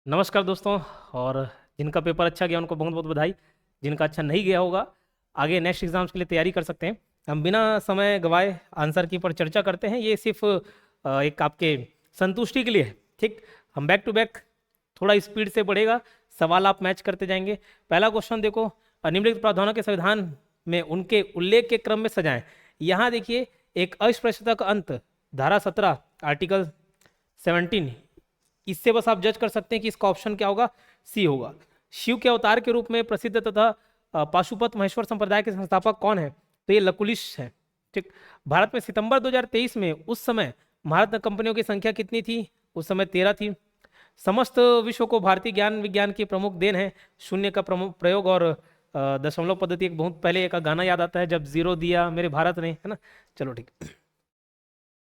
नमस्कार दोस्तों। और जिनका पेपर अच्छा गया उनको बहुत बहुत बधाई। जिनका अच्छा नहीं गया होगा आगे नेक्स्ट एग्जाम्स के लिए तैयारी कर सकते हैं। हम बिना समय गवाए आंसर की पर चर्चा करते हैं। ये सिर्फ एक आपके संतुष्टि के लिए है। ठीक, हम बैक टू बैक थोड़ा स्पीड से बढ़ेगा, सवाल आप मैच करते जाएंगे। पहला क्वेश्चन देखो, निम्नलिखित प्रावधानों के संविधान में उनके उल्लेख के क्रम में सजाएं। यहाँ देखिए, एक अस्पृश्यता का अंत, धारा 17 आर्टिकल 17, इससे बस आप जज कर सकते हैं कि इसका ऑप्शन क्या होगा, सी होगा। शिव के अवतार के रूप में प्रसिद्ध तथा पाशुपत महेश्वर संप्रदाय के संस्थापक कौन है? तो ये लकुलिश है। ठीक, भारत में सितंबर 2023 में उस समय भारत में कंपनियों की संख्या कितनी थी? उस समय 13 थी। समस्त विश्व को भारतीय ज्ञान विज्ञान की प्रमुख देन है शून्य का प्रमुख प्रयोग और दशमलव पद्धति। एक बहुत पहले एक गाना याद आता है, जब जीरो दिया मेरे भारत ने, है ना। चलो ठीक।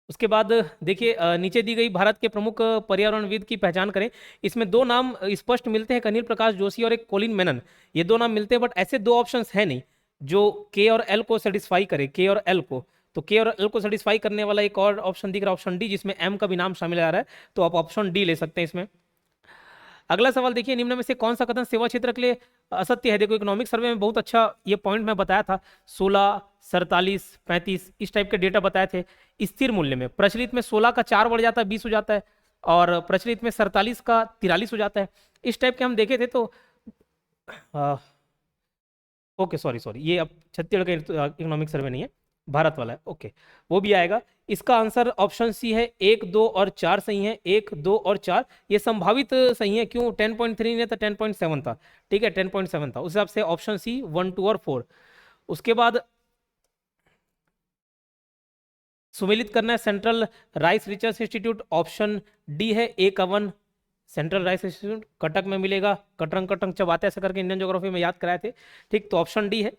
उसके बाद देखिए, नीचे दी गई भारत के प्रमुख पर्यावरणविद की पहचान करें। इसमें दो नाम स्पष्ट मिलते हैं, अनिल प्रकाश जोशी और एक कोलिन मेनन। ये दो नाम मिलते हैं, बट ऐसे दो ऑप्शंस है नहीं जो के और एल को सेटिस्फाई करे, के और एल को। तो के और एल को सेटिस्फाई करने वाला एक और ऑप्शन दिख रहा है, ऑप्शन डी, जिसमें एम का भी नाम शामिल आ रहा है। तो आप ऑप्शन डी ले सकते हैं इसमें। अगला सवाल देखिए, निम्न में से कौन सा कथन सेवा क्षेत्र के लिए असत्य है? देखो, इकोनॉमिक सर्वे में बहुत अच्छा ये पॉइंट मैं बताया था, 16, 47, 35 इस टाइप के डेटा बताए थे। स्थिर मूल्य में प्रचलित में 16 का 4 बढ़ जाता है, 20 हो जाता है, और प्रचलित में 47 का 43 हो जाता है। इस टाइप के हम देखे थे। तो ओके, सॉरी सॉरी, ये अब छत्तीसगढ़ का इकोनॉमिक सर्वे नहीं है, भारत वाला है। ओके, वो भी आएगा। इसका आंसर ऑप्शन सी है, 1, 2 और 4 सही है। 1, 2 और 4 ये संभावित सही है। क्यों? 10.3 नहीं था, 10.7 था। ठीक है, 10.7 था, उस हिसाब से ऑप्शन सी 1, 2 और 4। उसके बाद सुमेलित करना है, central rice research institute, option D है 51। सेंट्रल राइस इंस्टीट्यूट कटक में मिलेगा। कटरंग कटंग चबाते ऐसा करके इंडियन ज्योग्राफी में याद कराए थे। ठीक, तो ऑप्शन डी है।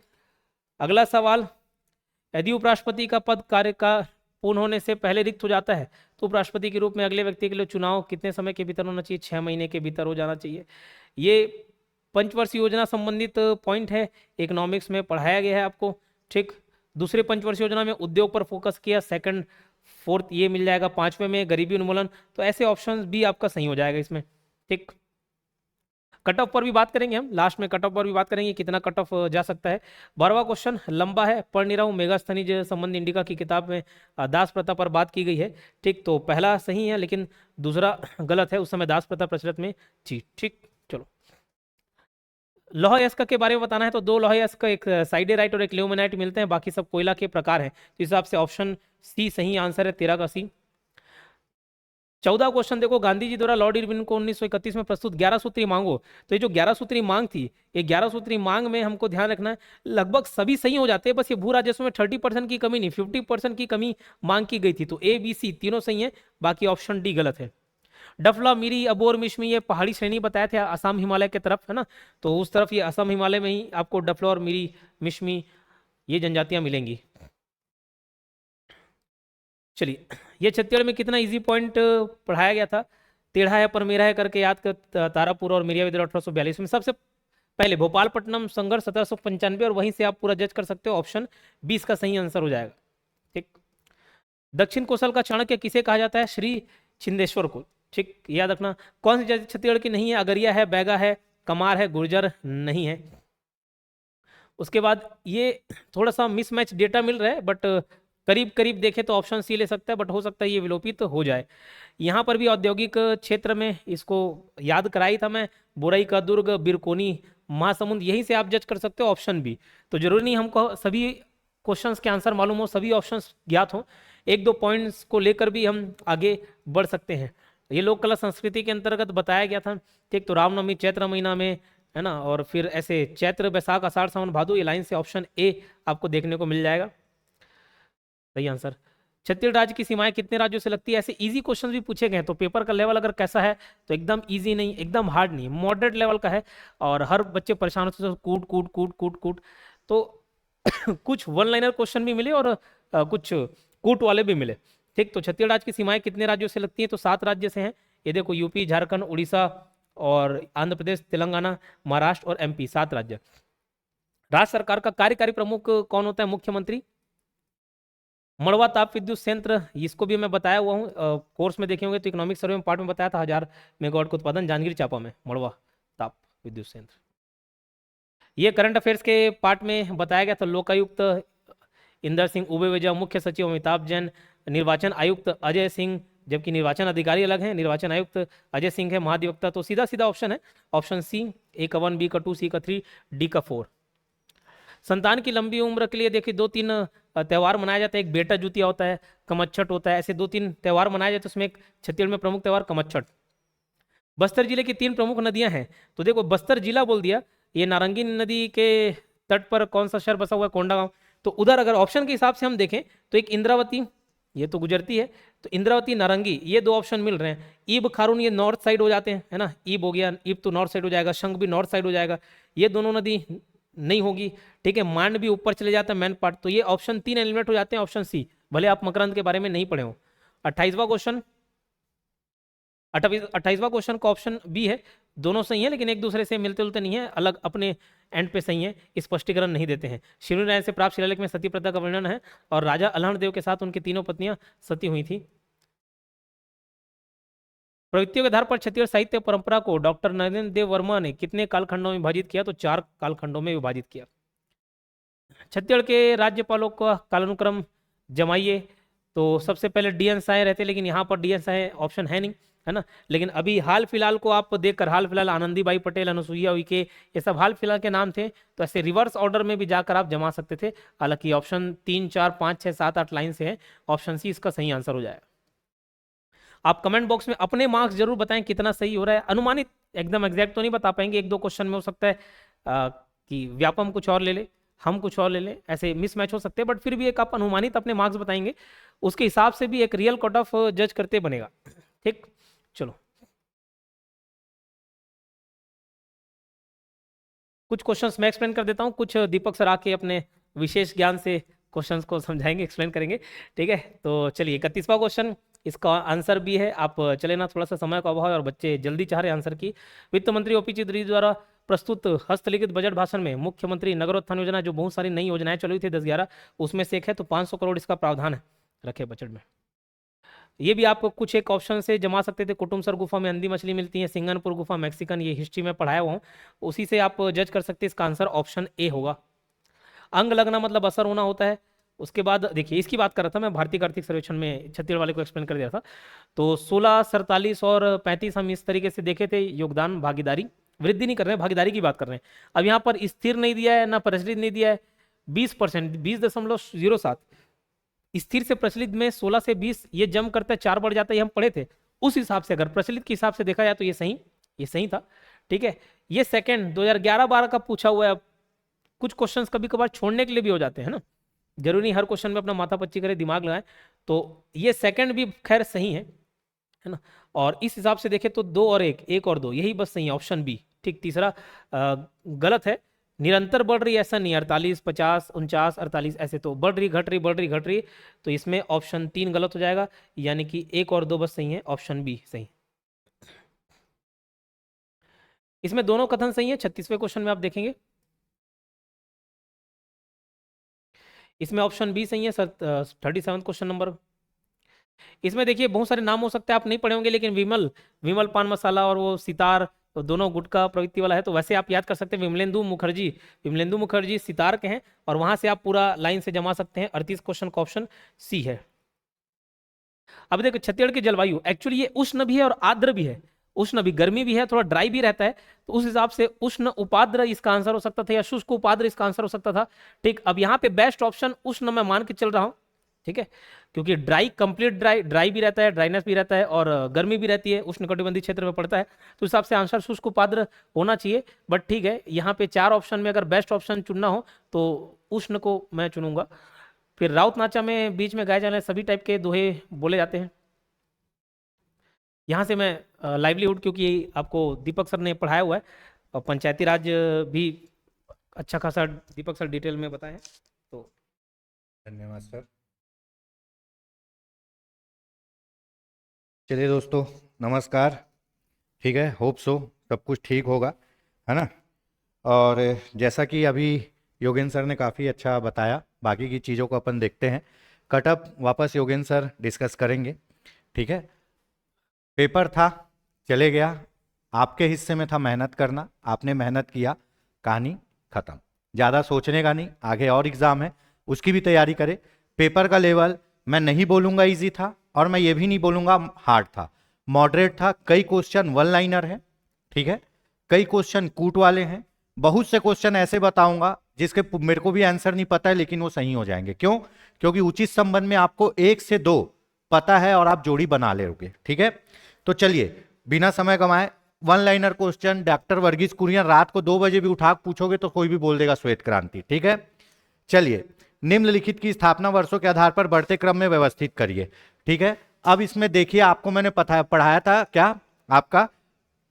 अगला सवाल, यदि उपराष्ट्रपति का पद कार्य का पूर्ण होने से पहले रिक्त हो जाता है तो उपराष्ट्रपति के रूप में अगले व्यक्ति के लिए चुनाव कितने समय के भीतर होना चाहिए? 6 महीने के भीतर हो जाना चाहिए। ये पंचवर्षीय योजना संबंधित पॉइंट है, इकोनॉमिक्स में पढ़ाया गया है आपको। ठीक, दूसरे पंचवर्षीय योजना में उद्योग पर फोकस किया, सेकंड फोर्थ ये मिल जाएगा। पांचवें में गरीबी उन्मूलन। तो ऐसे ऑप्शन भी आपका सही हो जाएगा इसमें। ठीक, कट ऑफ पर भी बात करेंगे हम, लास्ट में कट ऑफ पर भी बात करेंगे कितना कट ऑफ जा सकता है। 12वां क्वेश्चन लंबा है, पढ़ नहीं रहा हूँ। मेगास्थनीज संबंधी इंडिका की किताब में दास प्रथा पर बात की गई है। ठीक, तो पहला सही है लेकिन दूसरा गलत है, उस समय दास प्रथा प्रचलित में थी। ठीक, चलो। लौह अयस्क के बारे में बताना है तो दो लौह अयस्क, एक साइडेराइट और एक ल्यूमिनाइट मिलते हैं, बाकी सब कोयला के प्रकार हैं। तो इस हिसाब से ऑप्शन सी सही आंसर है, 13 का सी। 14 क्वेश्चन देखो, गांधी जी द्वारा लॉर्ड इरविन को 1931 में प्रस्तुत 11 सूत्री मांगो। तो ये जो 11 सूत्री मांग थी, ये 11 सूत्री मांग में हमको ध्यान रखना है, लगभग सभी सही हो जाते हैं। बस ये भू राजस्व में 30% की कमी नहीं, 50% की कमी मांग की गई थी। तो ए बी सी तीनों सही है, बाकी ऑप्शन डी गलत है। डफला, मिरी, अबोर, मिश्मी ये पहाड़ी श्रेणी बताए थे असम हिमालय के तरफ, है ना। तो उस तरफ ये असम हिमालय में ही आपको डफला और मिरी, मिश्मी ये जनजातियां मिलेंगी। चलिए, ये छत्तीसगढ़ में कितना इजी पॉइंट पढ़ाया गया था। टेढ़ा है पर मेरा है करके याद कर, तारापुर और मिरिया विद्रोह 1842 में। सबसे पहले भोपालपट्टनम संघर्ष 1795, और वहीं से आप पूरा जज कर सकते हो। ऑप्शन 20 का सही आंसर हो जाएगा। ठीक, दक्षिण कौशल का चाणक्य किसे कहा जाता है? श्री छिंदेश्वर को। ठीक, याद रखना। कौन सी जाति छत्तीसगढ़ की नहीं है? अगरिया है, बैगा है, कमार है, गुर्जर नहीं है। उसके बाद ये थोड़ा सा मिसमैच डेटा मिल रहा है, बट करीब करीब देखे तो ऑप्शन सी ले सकता है, बट हो सकता है ये विलोपित हो जाए। यहाँ पर भी औद्योगिक क्षेत्र में इसको याद कराई था मैं, बुरई का दुर्ग, बिरकोनी, महासमुंद, यहीं से आप जज कर सकते हो ऑप्शन बी। तो जरूरी नहीं हमको सभी क्वेश्चंस के आंसर मालूम हो, सभी ऑप्शंस ज्ञात हो। एक दो पॉइंट्स को लेकर भी हम आगे बढ़ सकते हैं। ये लोक कला संस्कृति के अंतर्गत बताया गया था। ठीक, तो रामनवमी चैत्र महीना में, है ना, और फिर ऐसे चैत्र, बैसाख, आषाढ़, सावन, भादो, ये लाइन से ऑप्शन ए आपको देखने को मिल जाएगा। सही आंसर। छत्तीसगढ़ राज्य की सीमाएं कितने राज्यों से लगती है? ऐसे इजी क्वेश्चन भी पूछे गए हैं। तो पेपर का लेवल अगर कैसा है तो एकदम इजी नहीं, एकदम हार्ड नहीं, मॉडरेट लेवल का है। और हर बच्चे परेशान होते हैं, कूट कूट कूट कूट कूट। तो कुछ वन लाइनर क्वेश्चन भी मिले और कुछ कूट वाले भी मिले। ठीक, तो छत्तीसगढ़ राज्य की सीमाएं कितने राज्यों से लगती हैं? तो 7 राज्य से हैं। ये देखो, यूपी, झारखंड, उड़ीसा और आंध्र प्रदेश, तेलंगाना, महाराष्ट्र और एमपी, 7 राज्य। राज्य सरकार का कार्यकारी प्रमुख कौन होता है? मुख्यमंत्री। मड़वा ताप विद्युत संयंत्र, इसको भी मैं बताया हुआ हूँ कोर्स में देखे होंगे तो इकोनॉमिक सर्वे में पार्ट में बताया था, 1000 मेगावाट का उत्पादन जांजगीर चांपा में मड़वा ताप विद्युत संयंत्र। ये करंट अफेयर्स के पार्ट में बताया गया था। लोकायुक्त इंदर सिंह उबेवेजा, मुख्य सचिव अमिताभ जैन, निर्वाचन आयुक्त अजय सिंह, जबकि निर्वाचन अधिकारी अलग हैं, निर्वाचन आयुक्त अजय सिंह है, महाधिवक्ता तो सीधा सीधा ऑप्शन है, ऑप्शन सी, ए का 1, बी का 2, सी का 3, डी का 4। संतान की लंबी उम्र के लिए देखिए 2-3 त्योहार मनाया जाता है। एक बेटा जुतिया होता है, कमच्छट होता है, ऐसे 2-3 त्योहार मनाए जाते हैं। उसमें एक छत्तीसगढ़ में प्रमुख त्योहार कमच्छट। बस्तर जिले की 3 प्रमुख नदियां हैं, तो देखो बस्तर जिला बोल दिया, ये नारंगी नदी के तट पर कौन सा शहर बसा हुआ है? कोंडागांव। तो उधर अगर ऑप्शन के हिसाब से हम देखें तो एक इंद्रावती, ये तो गुजरती है, तो इंद्रावती नारंगी ये 2 ऑप्शन मिल रहे हैं। ईब खारून ये नॉर्थ साइड हो जाते हैं, है ना, ईब हो गया, ईब तो नॉर्थ साइड हो जाएगा, शंख भी नॉर्थ साइड हो जाएगा, ये दोनों नदी नहीं होगी। ठीक है, मांड भी ऊपर चले जाता है मेन पार्ट, तो ये ऑप्शन 3 एलिमिनेट हो जाते हैं, ऑप्शन सी, भले आप मकरंद के बारे में नहीं पढ़े हो। 28वां क्वेश्चन, 28वां क्वेश्चन का ऑप्शन बी है। दोनों सही है लेकिन एक दूसरे से मिलते जुलते नहीं है, अलग अपने एंड पे सही है, स्पष्टीकरण नहीं देते हैं। शिवनारायण से प्राप्त शिलालेख में सती प्रथा का वर्णन है और राजा अलहण देव के साथ उनकी तीनों पत्नियां सती हुई थी। प्रवृत्तियों के आधार पर छत्तीसगढ़ साहित्य परंपरा को डॉक्टर नरेंद्र देव वर्मा ने कितने कालखंडों में विभाजित किया? तो 4 कालखंडों में विभाजित किया। छत्तीसगढ़ के राज्यपालों का कालानुक्रम जमाइए, तो सबसे पहले डीएन साय रहते, लेकिन यहाँ पर डीएन साय ऑप्शन है नहीं, है ना। लेकिन अभी हाल फिलहाल को आप देखकर, हाल फिलहाल आनंदीबाई पटेल, अनुसुईया उइके, ये सब हाल फिलहाल के नाम थे, तो ऐसे रिवर्स ऑर्डर में भी जाकर आप जमा सकते थे। हालांकि ऑप्शन 3, 4, 5, 6, 7, 8 लाइन से है, ऑप्शन सी इसका सही आंसर हो जाएगा। आप कमेंट बॉक्स में अपने मार्क्स जरूर बताएं कितना सही हो रहा है, अनुमानित, एकदम एग्जैक्ट तो नहीं बता पाएंगे, 1-2 क्वेश्चन में हो सकता है कि व्यापम कुछ और ले ले, हम कुछ और ले लें, ऐसे मिसमैच हो सकते हैं, बट फिर भी एक आप अनुमानित अपने मार्क्स बताएंगे, उसके हिसाब से भी एक रियल कट ऑफ जज करते बनेगा। ठीक, चलो कुछ क्वेश्चंस मैं एक्सप्लेन कर देता हूँ, कुछ दीपक सर आके अपने विशेष ज्ञान से क्वेश्चंस को समझाएंगे, एक्सप्लेन करेंगे। ठीक है, तो चलिए 31वां क्वेश्चन, इसका आंसर भी है। आप चले ना, थोड़ा सा समय का अभाव है और बच्चे जल्दी चाह रहे हैं आंसर की। वित्त मंत्री ओपी चौधरी द्वारा प्रस्तुत हस्तलिखित बजट भाषण में मुख्यमंत्री नगरोत्थान योजना, जो बहुत सारी नई योजनाएं चली थी 10-11, उसमें से एक है, तो 500 करोड़ इसका प्रावधान है रखे बजट में। ये भी आपको कुछ एक ऑप्शन से जमा सकते थे। कुटुमसर गुफा में अंधी मछली मिलती है, सिंगनपुर गुफा मैक्सिकन, ये हिस्ट्री में पढ़ाया हुआ हूँ, उसी से आप जज कर सकते हैं। इसका आंसर ऑप्शन ए होगा। अंग लगना मतलब असर होना होता है। उसके बाद देखिए, इसकी बात कर रहा था मैं, भारतीय आर्थिक सर्वेक्षण में छत्तीसगढ़ वाले को एक्सप्लेन कर दिया था। तो 16, 47 और 35 हम इस तरीके से देखे थे, योगदान भागीदारी, वृद्धि नहीं कर रहे हैं, भागीदारी की बात कर रहे हैं। अब यहाँ पर स्थिर नहीं दिया है ना प्रचलित नहीं दिया है, 20%, 20.07। स्थिर से प्रचलित में 16 से 20 ये जम करता है, 4 बढ़ जाता है, ये हम पढ़े थे। उस हिसाब से अगर प्रचलित के हिसाब से देखा जाए तो ये सही था। ठीक है, ये सेकंड 2011-12 का पूछा हुआ है। कुछ क्वेश्चंस कभी कभार छोड़ने के लिए भी हो जाते हैं ना, जरूरी नहीं हर क्वेश्चन में अपना माथा पच्ची करे, दिमाग लगाए। तो ये सेकंड भी खैर सही है ना। और इस हिसाब से देखें तो 2 और 1, 1 और 2 यही बस सही है, ऑप्शन बी। ठीक, तीसरा गलत है। निरंतर बढ़ रही ऐसा नहीं, 48, 50, 49, 48 ऐसे तो बढ़ रही घट रही बढ़ रही घट रही, तो इसमें ऑप्शन 3 गलत हो जाएगा, यानी कि 1 और 2 बस सही है, ऑप्शन बी सही। इसमें दोनों कथन सही है। 36वें क्वेश्चन में आप देखेंगे, इसमें ऑप्शन बी सही है सर। 37 क्वेश्चन नंबर, इसमें देखिए बहुत सारे नाम हो सकते हैं, आप नहीं पढ़े होंगे, लेकिन विमल, विमल पान मसाला और वो सितार, तो दोनों गुटखा प्रवृत्ति वाला है, तो वैसे आप याद कर सकते हैं। विमलेंदु मुखर्जी, विमलेंदु मुखर्जी सितार के हैं, और वहां से आप पूरा लाइन से जमा सकते हैं। 38 क्वेश्चन का ऑप्शन सी है। अब देखो छत्तीसगढ़ की जलवायु एक्चुअली ये उष्ण भी है और आर्द्र भी है। उष्ण भी, गर्मी भी है, थोड़ा ड्राई भी रहता है, तो उस हिसाब से उष्ण उपाद्र इसका आंसर हो सकता था, या शुष्क उपाद्र इसका आंसर हो सकता था। ठीक, अब यहाँ पे बेस्ट ऑप्शन उष्ण मैं मान के चल रहा हूँ। ठीक है, क्योंकि ड्राई, कंप्लीट ड्राई, ड्राई भी रहता है, ड्राइनेस भी रहता है, और गर्मी भी रहती है, उष्णकटिबंधीय क्षेत्र में पड़ता है, तो उस हिसाब से आंसर शुष्क उपाद्र होना चाहिए। बट ठीक है, यहाँ पे 4 ऑप्शन में अगर बेस्ट ऑप्शन चुनना हो तो उष्ण को मैं चुनूंगा। फिर राउत नाचा में बीच में गाए जाने वाले सभी टाइप के दोहे बोले जाते हैं। यहाँ से मैं लाइवलीहुड, क्योंकि आपको दीपक सर ने पढ़ाया हुआ है, और पंचायती राज भी अच्छा खासा दीपक सर डिटेल में बताए हैं, तो धन्यवाद सर। चलिए दोस्तों, नमस्कार। ठीक है, होप सो सब कुछ ठीक होगा, है ना। और जैसा कि अभी योगेंद्र सर ने काफ़ी अच्छा बताया, बाकी की चीज़ों को अपन देखते हैं। कटअप वापस योगेंद्र सर डिस्कस करेंगे, ठीक है। पेपर था, चले गया, आपके हिस्से में था मेहनत करना, आपने मेहनत किया, कहानी खत्म। ज़्यादा सोचने का नहीं, आगे और एग्जाम है, उसकी भी तैयारी करें। पेपर का लेवल मैं नहीं बोलूँगा ईजी था, और मैं ये भी नहीं बोलूँगा हार्ड था, मॉडरेट था। कई क्वेश्चन वन लाइनर है, ठीक है, कई क्वेश्चन कूट वाले हैं, बहुत से क्वेश्चन ऐसे बताऊंगा जिसके मेरे को भी आंसर नहीं पता है, लेकिन वो सही हो जाएंगे। क्यों? क्योंकि उचित संबंध में आपको 1 से 2 पता है और आप जोड़ी बना लोगे, ठीक है। तो चलिए बिना समय गंवाए, one liner question, doctor Verghese Kurien, रात को 2 बजे भी उठा पूछोगे तो कोई भी बोल देगा श्वेत क्रांति, ठीक है। चलिए, निम्नलिखित की स्थापना वर्षों के आधार पर बढ़ते क्रम में व्यवस्थित करिए, ठीक है। अब इसमें देखिए, आपको मैंने पढ़ाया था क्या, आपका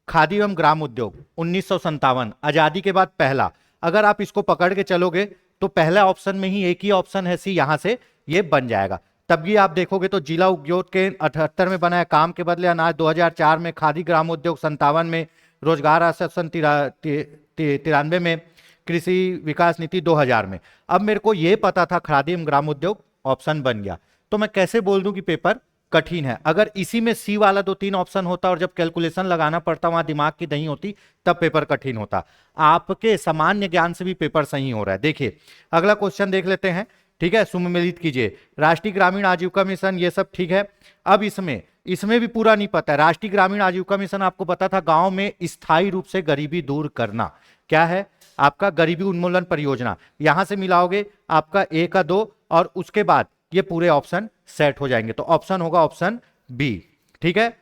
खादी एवं ग्राम उद्योग 1957, आजादी के बाद पहला। अगर आप इसको पकड़ के चलोगे तो पहला ऑप्शन में ही एक ही ऑप्शन है सी, यहां से ये बन जाएगा। तब भी आप देखोगे तो जिला उद्योग के 78 में बना है, काम के बदले अनाज 2004 में, खादी ग्राम उद्योग 57 में, रोजगार आश्वासन 93 में, कृषि विकास नीति 2000 में। अब मेरे को ये पता था खादी एवं ग्राम उद्योग ऑप्शन बन गया, तो मैं कैसे बोल दूं कि पेपर कठिन है? अगर इसी में सी वाला 2-3 ऑप्शन होता और जब कैलकुलेशन लगाना पड़ता वहां दिमाग की नहीं होती, तब पेपर कठिन होता। आपके सामान्य ज्ञान से भी पेपर सही हो रहा है। देखिए अगला क्वेश्चन देख लेते हैं, ठीक है। सुमेलित कीजिए, राष्ट्रीय ग्रामीण आजीविका मिशन, ये सब ठीक है। अब इसमें भी पूरा नहीं पता है। राष्ट्रीय ग्रामीण आजीविका मिशन आपको पता था, गांव में स्थायी रूप से गरीबी दूर करना, क्या है आपका गरीबी उन्मूलन परियोजना। यहां से मिलाओगे आपका 1 का 2 और उसके बाद ये पूरे ऑप्शन सेट हो जाएंगे। तो ऑप्शन होगा ऑप्शन बी, ठीक है।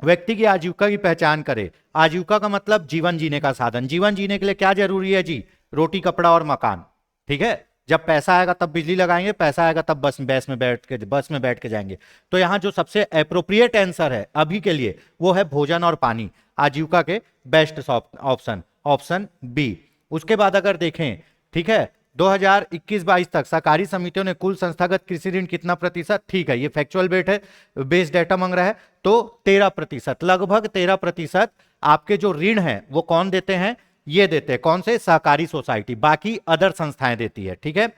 व्यक्ति की आजीविका की पहचान करे। आजीविका का मतलब जीवन जीने का साधन। जीवन जीने के लिए क्या जरूरी है जी? रोटी, कपड़ा और मकान, ठीक है। जब पैसा आएगा तब बिजली लगाएंगे, पैसा आएगा तब बस में बैठ के जाएंगे। तो यहां जो सबसे अप्रोप्रिएट आंसर है अभी के लिए वो है भोजन और पानी, आजीविका के बेस्ट ऑप्शन, ऑप्शन बी। उसके बाद अगर देखें, ठीक है, 2021-22 तक सहकारी समितियों ने कुल संस्थागत कृषि ऋण कितना प्रतिशत, ठीक है, ये फैक्चुअल बेस डेटा मांग रहा है, तो 13%, लगभग 13% आपके जो ऋण हैं वो कौन देते हैं? ये देते हैं, कौन से? सहकारी सोसाइटी, बाकी अदर संस्थाएं देती है, ठीक है।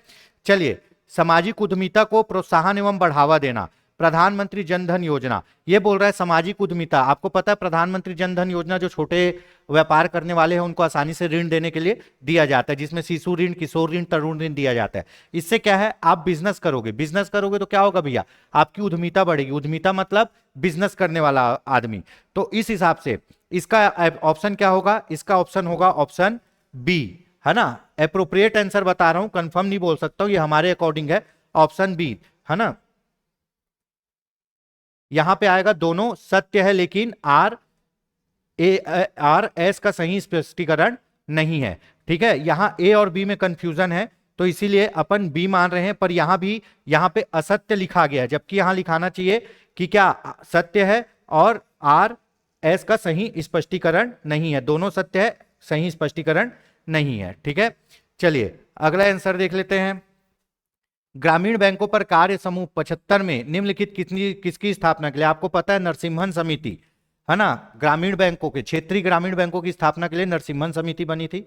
चलिए, सामाजिक उद्यमिता को प्रोत्साहन एवं बढ़ावा देना, प्रधानमंत्री जन धन योजना, ये बोल रहा है सामाजिक उद्यमिता। आपको पता है प्रधानमंत्री जन धन योजना जो छोटे व्यापार करने वाले हैं उनको आसानी से ऋण देने के लिए दिया जाता है, जिसमें शिशु ऋण, किशोर ऋण, तरुण ऋण दिया जाता है। इससे क्या है, आप बिजनेस करोगे तो क्या होगा भैया? आपकी उद्यमिता बढ़ेगी। उद्यमिता मतलब बिजनेस करने वाला आदमी। तो इस हिसाब से इसका ऑप्शन क्या होगा? इसका ऑप्शन होगा ऑप्शन बी, है ना। एप्रोप्रिएट आंसर बता रहा हूं, कंफर्म नहीं बोल सकता हूं, ये हमारे अकॉर्डिंग है, ऑप्शन बी, है ना। यहां पे आएगा दोनों सत्य है, लेकिन आर एस का सही स्पष्टीकरण नहीं है, ठीक है। यहां ए और बी में कंफ्यूजन है, तो इसीलिए अपन बी मान रहे हैं, पर यहां पे असत्य लिखा गया है, जबकि यहां लिखाना चाहिए कि क्या सत्य है और आर एस का सही स्पष्टीकरण नहीं है। दोनों सत्य है, सही स्पष्टीकरण नहीं है, ठीक है। चलिए अगला आंसर देख लेते हैं। ग्रामीण बैंकों पर कार्य समूह 75 में निम्नलिखित किसकी स्थापना के लिए? आपको पता है नरसिम्हन समिति, है ना। ग्रामीण बैंकों के, क्षेत्रीय ग्रामीण बैंकों की स्थापना के लिए नरसिम्हन समिति बनी थी,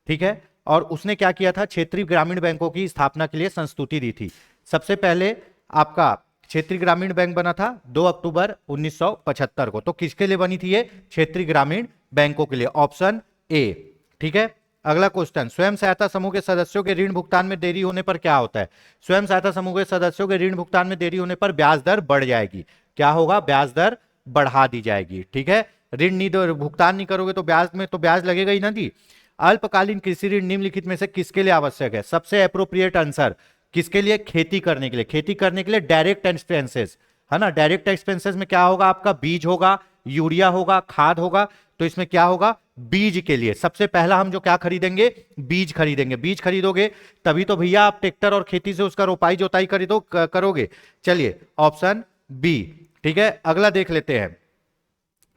ठीक है। और उसने क्या किया था? क्षेत्रीय ग्रामीण बैंकों की स्थापना के लिए संस्तुति दी थी। सबसे पहले आपका क्षेत्रीय ग्रामीण बैंक बना था 2 अक्टूबर 1975 को। तो किसके लिए बनी थी ये? क्षेत्रीय ग्रामीण बैंकों के लिए, ऑप्शन ए, ठीक है। अगला क्वेश्चन, स्वयं सहायता समूह के सदस्यों के ऋण भुगतान में देरी होने पर क्या होता है? स्वयं सहायता समूह के सदस्यों के ऋण भुगतान में देरी होने पर ब्याज दर बढ़ जाएगी। क्या होगा? ब्याज दर बढ़ा दी जाएगी, ठीक है। ऋण नहीं भुगतान नहीं करोगे तो ब्याज लगेगा ही ना जी। अल्पकालीन कृषि ऋण निम्नलिखित में से किसके लिए आवश्यक है? सबसे अप्रोप्रिएट आंसर किसके लिए? खेती करने के लिए। खेती करने के लिए डायरेक्ट एक्सपेंसेस, है ना। डायरेक्ट एक्सपेंसेस में क्या होगा? आपका बीज होगा, यूरिया होगा, खाद होगा। तो इसमें क्या होगा? बीज के लिए सबसे पहला हम जो क्या खरीदेंगे? बीज खरीदेंगे। बीज खरीदोगे तभी तो भैया आप ट्रैक्टर और खेती से उसका रोपाई जोताई करोगे। चलिए ऑप्शन बी, ठीक है। अगला देख लेते हैं,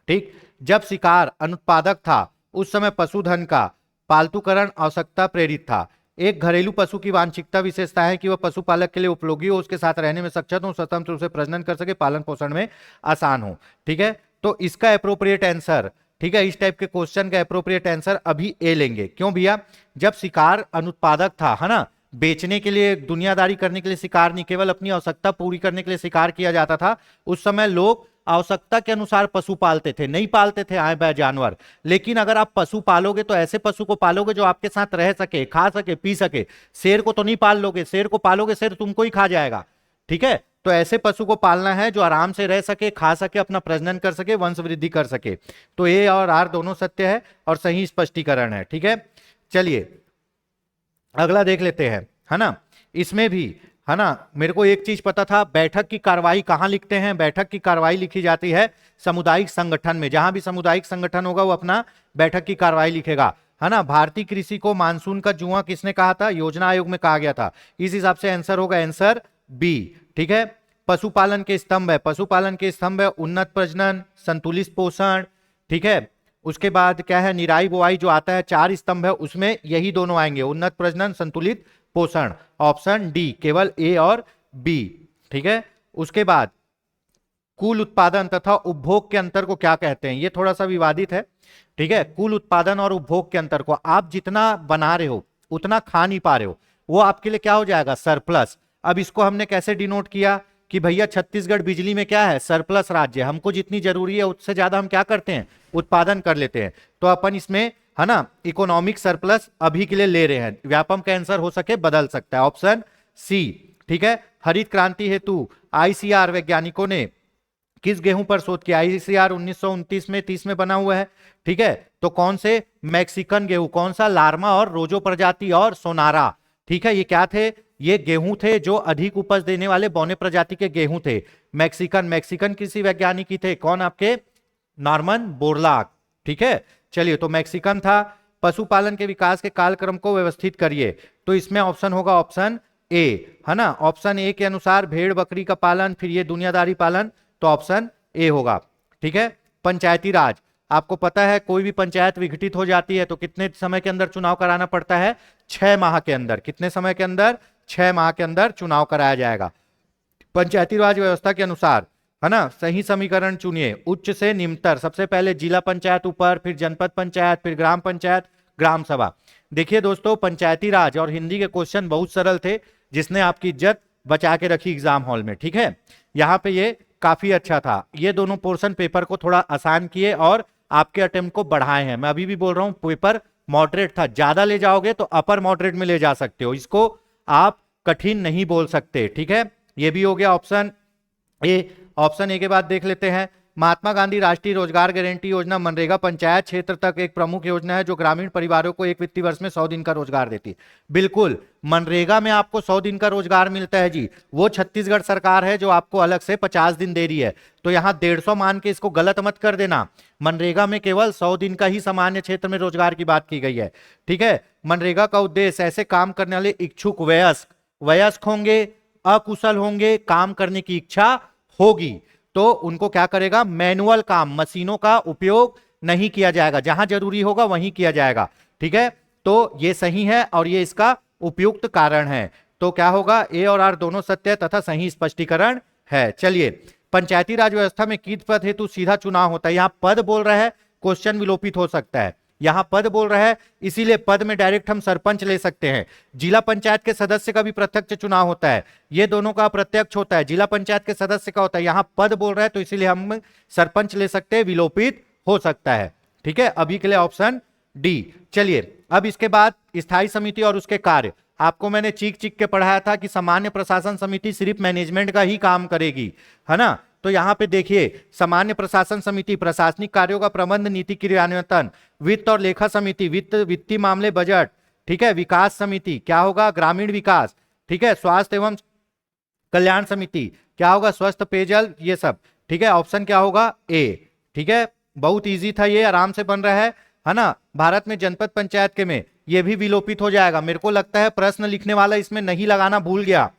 ठीक। जब शिकार अनुत्पादक था उस समय पशुधन का पालतूकरण आवश्यकता प्रेरित था। एक घरेलू पशु की वांछिकता विशेषता है कि वह पशुपालक के लिए उपयोगी हो, उसके साथ रहने में सक्षम हो, स्वतंत्र रूप से प्रजनन कर सके, पालन पोषण में आसान हो, ठीक है। तो इसका एप्रोप्रिएट आंसर, ठीक है, इस टाइप के क्वेश्चन का एप्रोप्रिएट आंसर अभी ए लेंगे। क्यों भैया? जब शिकार अनुत्पादक था, है ना, बेचने के लिए, दुनियादारी करने के लिए शिकार नहीं, केवल अपनी आवश्यकता पूरी करने के लिए शिकार किया जाता था। उस समय लोग आवश्यकता के अनुसार पशु पालते थे, नहीं पालते थे आए बैय जानवर। लेकिन अगर आप पशु पालोगे तो ऐसे पशु को पालोगे जो आपके साथ रह सके, खा सके, पी सके। शेर को तो नहीं पाल लोगे, शेर को पालोगे शेर तुमको ही खा जाएगा। ठीक है, तो ऐसे पशु को पालना है जो आराम से रह सके, खा सके, अपना प्रजनन कर सके, वंश वृद्धि कर सके। तो ए और आर दोनों सत्य है और सही स्पष्टीकरण है। ठीक है, चलिए अगला देख लेते हैं, है ना। इसमें भी, है ना, मेरे को एक चीज पता था, बैठक की कार्रवाई कहां लिखते हैं? बैठक की कार्रवाई लिखी जाती है सामुदायिक संगठन में। जहां भी सामुदायिक संगठन होगा वो अपना बैठक की कार्रवाई लिखेगा, है ना। भारतीय कृषि को मानसून का जुआ किसने कहा था? योजना आयोग में कहा गया था। इस हिसाब से आंसर होगा आंसर बी। ठीक है, पशुपालन के स्तंभ है, पशुपालन के स्तंभ है उन्नत प्रजनन, संतुलित पोषण। ठीक है, उसके बाद क्या है? निराई बुआई जो आता है, 4 स्तंभ है, उसमें यही दोनों आएंगे, उन्नत प्रजनन, संतुलित पोषण। ऑप्शन डी, केवल ए और बी। ठीक है, उसके बाद कुल उत्पादन तथा उपभोग के अंतर को क्या कहते हैं? ये थोड़ा सा विवादित है। ठीक है, कुल उत्पादन और उपभोग के अंतर को, आप जितना बना रहे हो उतना खा नहीं पा रहे हो, वो आपके लिए क्या हो जाएगा? सरप्लस। अब इसको हमने कैसे डिनोट किया कि भैया छत्तीसगढ़ बिजली में क्या है? सरप्लस राज्य। हमको जितनी जरूरी है उससे ज्यादा हम क्या करते हैं? उत्पादन कर लेते हैं। तो अपन इसमें, है ना, इकोनॉमिक सरप्लस अभी के लिए ले रहे हैं। व्यापम का आंसर हो सके बदल सकता है, ऑप्शन सी। ठीक है, हरित क्रांति हेतु आईसीआर वैज्ञानिकों ने किस गेहूं पर शोध किया? आईसीआर 1929 में 30 में बना हुआ है। ठीक है, तो कौन से? मैक्सिकन गेहूं। कौन सा? लार्मा और रोजो प्रजाति और सोनारा। ठीक है, ये क्या थे? ये गेहूं थे जो अधिक उपज देने वाले बौने प्रजाति के गेहूं थे। मैक्सिकन कृषि वैज्ञानिक ही थे। कौन? आपके नॉर्मन बोरलाग। ठीक है, चलिए, तो मैक्सिकन था। पशुपालन के विकास के कालक्रम को व्यवस्थित करिए, तो इसमें ऑप्शन होगा ऑप्शन ए, है ना। ऑप्शन ए के अनुसार भेड़ बकरी का पालन, फिर ये दुनियादारी पालन, तो ऑप्शन ए होगा। ठीक है, पंचायती राज, आपको पता है कोई भी पंचायत विघटित हो जाती है तो कितने समय के अंदर चुनाव कराना पड़ता है? 6 माह के अंदर। कितने समय के अंदर? 6 माह के अंदर चुनाव कराया जाएगा। पंचायती राज व्यवस्था के अनुसार, है ना, सही समीकरण चुनिए। उच्च से निम्नतर, सबसे पहले जिला पंचायत ऊपर, फिर जनपद पंचायत, फिर ग्राम पंचायत, ग्राम सभा। देखिए दोस्तों, पंचायती राज और हिंदी के क्वेश्चन बहुत सरल थे, जिसने आपकी इज्जत बचा के रखी एग्जाम हॉल में। ठीक है, यहाँ पे ये काफी अच्छा था। ये दोनों पोर्शन पेपर को थोड़ा आसान किए और आपके अटेम्प्ट को बढ़ाए हैं। मैं अभी भी बोल रहा हूं पेपर मॉडरेट था, ज्यादा ले जाओगे तो अपर मॉडरेट में ले जा सकते हो, इसको आप कठिन नहीं बोल सकते। ठीक है, ये भी हो गया ऑप्शन ए। ऑप्शन ए के बाद देख लेते हैं, महात्मा गांधी राष्ट्रीय रोजगार गारंटी योजना मनरेगा पंचायत क्षेत्र तक एक प्रमुख योजना है जो ग्रामीण परिवारों को एक वित्तीय वर्ष में 100 दिन का रोजगार देती है। बिल्कुल, मनरेगा में आपको 100 दिन का रोजगार मिलता है जी। वो छत्तीसगढ़ सरकार है जो आपको अलग से 50 दिन दे रही है, तो यहाँ 150 मान के इसको गलत मत कर देना। मनरेगा में केवल 100 दिन का ही सामान्य क्षेत्र में रोजगार की बात की गई है। ठीक है, मनरेगा का उद्देश्य ऐसे काम करने वाले इच्छुक वयस्क होंगे, अकुशल होंगे, काम करने की इच्छा होगी, तो उनको क्या करेगा? मैनुअल काम, मशीनों का उपयोग नहीं किया जाएगा, जहां जरूरी होगा वहीं किया जाएगा। ठीक है, तो ये सही है और ये इसका उपयुक्त कारण है। तो क्या होगा? ए और आर दोनों सत्य तथा सही स्पष्टीकरण है। चलिए, पंचायती राज व्यवस्था में किस पद हेतु सीधा चुनाव होता है? यहां पद बोल रहा है, क्वेश्चन विलोपित हो सकता है। यहां पद बोल रहा है, इसीलिए पद में डायरेक्ट हम सरपंच ले सकते हैं। जिला पंचायत के सदस्य का भी प्रत्यक्ष चुनाव होता है, ये दोनों का अप्रत्यक्ष होता है। जिला पंचायत के सदस्य का होता है, यहां पद बोल रहा है तो इसीलिए हम सरपंच ले सकते हैं, विलोपित हो सकता है। ठीक है, अभी के लिए ऑप्शन डी। चलिए, अब इसके बाद स्थायी समिति और उसके कार्य। आपको मैंने चीख के पढ़ाया था कि सामान्य प्रशासन समिति सिर्फ मैनेजमेंट का ही काम करेगी, है ना। तो यहां पे देखिए, सामान्य प्रशासन समिति प्रशासनिक कार्यों का प्रबंध, नीति क्रियान्वयन। वित्त और लेखा समिति वित्तीय मामले, बजट। ठीक है, विकास समिति क्या होगा? ग्रामीण विकास। ठीक है, स्वास्थ्य एवं कल्याण समिति क्या होगा? स्वस्थ पेयजल, ये सब। ठीक है, ऑप्शन क्या होगा? ए। ठीक है, बहुत इजी था ये, आराम से बन रहा है ना। भारत में जनपद पंचायत के में ये भी विलोपित हो जाएगा। मेरे को लगता है प्रश्न लिखने वाला इसमें नहीं लगाना भूल गया,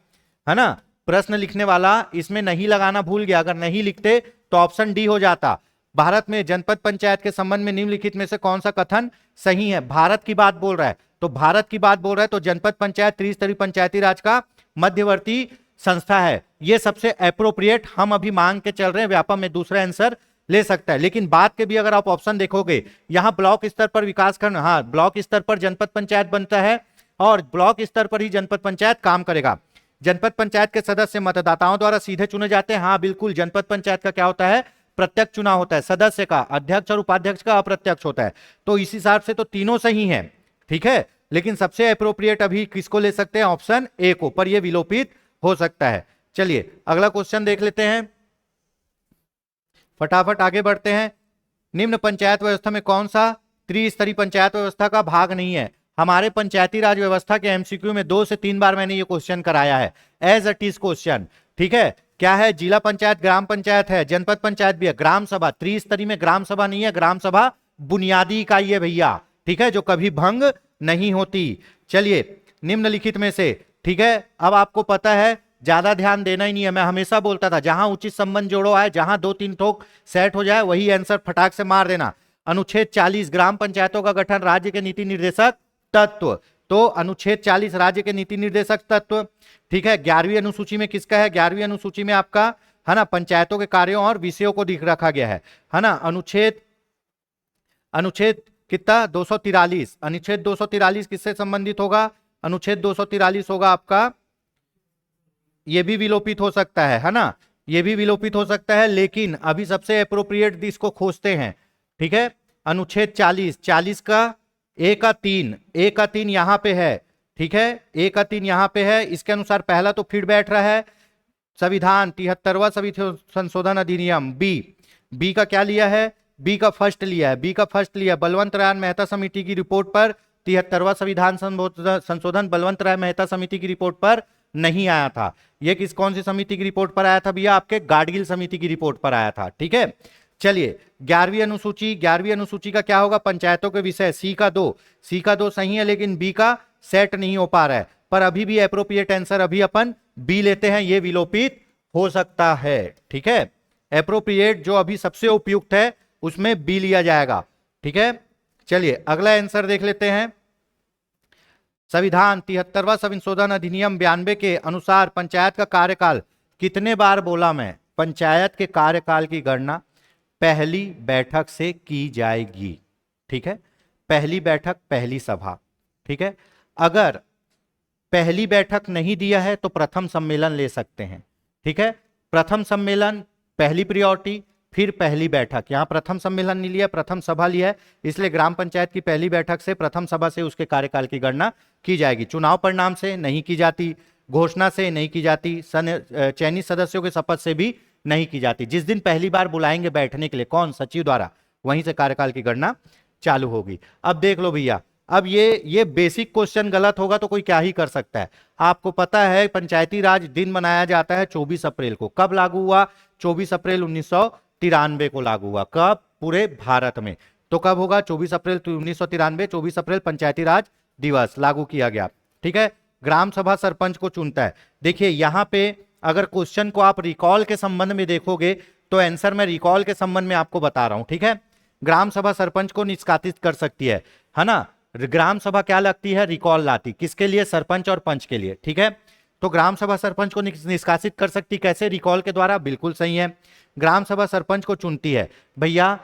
है ना। प्रश्न लिखने वाला इसमें नहीं लगाना भूल गया, अगर नहीं लिखते तो ऑप्शन डी हो जाता। भारत में जनपद पंचायत के संबंध में निम्नलिखित में से कौन सा कथन सही है? भारत की बात बोल रहा है, तो भारत की बात बोल रहा है, तो जनपद पंचायत त्रिस्तरीय पंचायती राज का मध्यवर्ती संस्था है। ये सबसे एप्रोप्रिएट हम अभी मांग के चल रहे हैं, व्यापम में दूसरा आंसर ले सकता है। लेकिन बात के भी अगर आप ऑप्शन देखोगे, यहां ब्लॉक स्तर पर विकास खंड, हाँ ब्लॉक स्तर पर जनपद पंचायत बनता है, और ब्लॉक स्तर पर ही जनपद पंचायत काम करेगा। जनपद पंचायत के सदस्य मतदाताओं द्वारा सीधे चुने जाते हैं। हाँ बिल्कुल, जनपद पंचायत का क्या होता है, प्रत्यक्ष चुनाव होता है। सदस्य का, अध्यक्ष और उपाध्यक्ष का अप्रत्यक्ष होता है। तो इस हिसाब से तो तीनों सही हैं, ठीक है। लेकिन सबसे अप्रोप्रिएट अभी किसको ले सकते हैं, ऑप्शन ए को, पर यह विलोपित हो सकता है। चलिए अगला क्वेश्चन देख लेते हैं, फटाफट आगे बढ़ते हैं। निम्न पंचायत व्यवस्था में कौन सा त्रिस्तरीय पंचायत व्यवस्था का भाग नहीं है। हमारे पंचायती राज व्यवस्था के एमसीक्यू में 2 से 3 बार मैंने ये क्वेश्चन कराया है, एज इट इज क्वेश्चन, ठीक है। क्या है, जिला पंचायत, ग्राम पंचायत है, जनपद पंचायत भी है, ग्राम सभा, त्रिस्तरीय में ग्राम सभा नहीं है। ग्राम सभा बुनियादी इकाई है भैया, ठीक है, जो कभी भंग नहीं होती। चलिए निम्नलिखित में से, ठीक है, अब आपको पता है ज्यादा ध्यान देना ही नहीं है। मैं हमेशा बोलता था जहां उचित संबंध जोड़ो आए, जहां 2-3 ठोक सेट हो जाए वही आंसर फटाक से मार देना। अनुच्छेद 40 ग्राम पंचायतों का गठन राज्य के नीति निर्देशक तत्व, तो अनुच्छेद 40 राज्य के नीति निर्देशक तत्व, ठीक है। 11वीं अनुसूची में किसका है, 11वीं अनुसूची में आपका है ना पंचायतों के कार्यों और विषयों को दिख रखा गया है ना। अनुच्छेद कितना, 243, अनुच्छेद 243 किससे संबंधित होगा, अनुच्छेद 243 होगा आपका, ये भी विलोपित हो सकता है ना, ये भी विलोपित हो सकता है। लेकिन अभी सबसे अप्रोप्रिएट इसको खोजते हैं, ठीक है। अनुच्छेद 40, 40 का ए का 3 यहां पे है, ठीक है, ए का 3 यहां पे है। इसके अनुसार पहला तो फिट बैठ रहा है संविधान 73वां संशोधन अधिनियम, बी का क्या लिया है, बी का फर्स्ट लिया है, बी का फर्स्ट लिया बलवंत राय मेहता समिति की रिपोर्ट पर। 73वां संविधान संशोधन बलवंत राय मेहता समिति की रिपोर्ट पर नहीं आया था। यह कौन सी समिति की रिपोर्ट पर आया था भैया, आपके गाडगिल समिति की रिपोर्ट पर आया था, ठीक है। चलिए 11वीं अनुसूची का क्या होगा, पंचायतों के विषय, सी का 2 सही है, लेकिन बी का सेट नहीं हो पा रहा है। पर अभी भी एप्रोप्रिएट आंसर अभी अपन बी लेते हैं, ये विलोपित हो सकता है, ठीक है। एप्रोप्रिएट जो अभी सबसे उपयुक्त है उसमें बी लिया जाएगा, ठीक है। चलिए अगला आंसर देख लेते हैं। संविधान 73वां संशोधन अधिनियम 92 के अनुसार पंचायत का कार्यकाल कितने बार, बोला मैं, पंचायत के कार्यकाल की गणना पहली बैठक से की जाएगी, ठीक है। पहली बैठक, पहली सभा, ठीक है। अगर पहली बैठक नहीं दिया है तो प्रथम सम्मेलन ले सकते हैं, ठीक है। प्रथम सम्मेलन पहली प्रियोरिटी, फिर पहली बैठक। यहां प्रथम सम्मेलन नहीं लिया, प्रथम सभा लिया है, इसलिए ग्राम पंचायत की पहली बैठक से, प्रथम सभा से उसके कार्यकाल की गणना की जाएगी। चुनाव परिणाम से नहीं की जाती, घोषणा से नहीं की जाती, चयनित सदस्यों के शपथ से भी नहीं की जाती। जिस दिन पहली बार बुलाएंगे बैठने के लिए, कौन, सचिव द्वारा, वहीं से कार्यकाल की गणना चालू होगी। अब देख लो भैया, अब ये बेसिक क्वेश्चन गलत होगा तो कोई क्या ही कर सकता है। आपको पता है पंचायती राज दिन मनाया जाता है 24 अप्रैल को। कब लागू हुआ, 24 अप्रैल 1993 को लागू हुआ। कब, पूरे भारत में। तो कब होगा, 24 अप्रैल 1993, 24 अप्रैल पंचायती राज दिवस लागू किया गया, ठीक है। ग्राम सभा सरपंच को चुनता है। देखिए यहां पे अगर क्वेश्चन को आप रिकॉल के संबंध में देखोगे तो आंसर मैं रिकॉल के संबंध में आपको बता रहा हूं, ठीक है। ग्राम सभा सरपंच को निष्कासित कर सकती है ना। ग्राम सभा क्या लगती है, रिकॉल लाती, किसके लिए, सरपंच और पंच के लिए, ठीक है। तो ग्राम सभा सरपंच को निष्कासित कर सकती, कैसे, रिकॉल के द्वारा, बिल्कुल सही है। ग्राम सभा सरपंच को चुनती है। भैया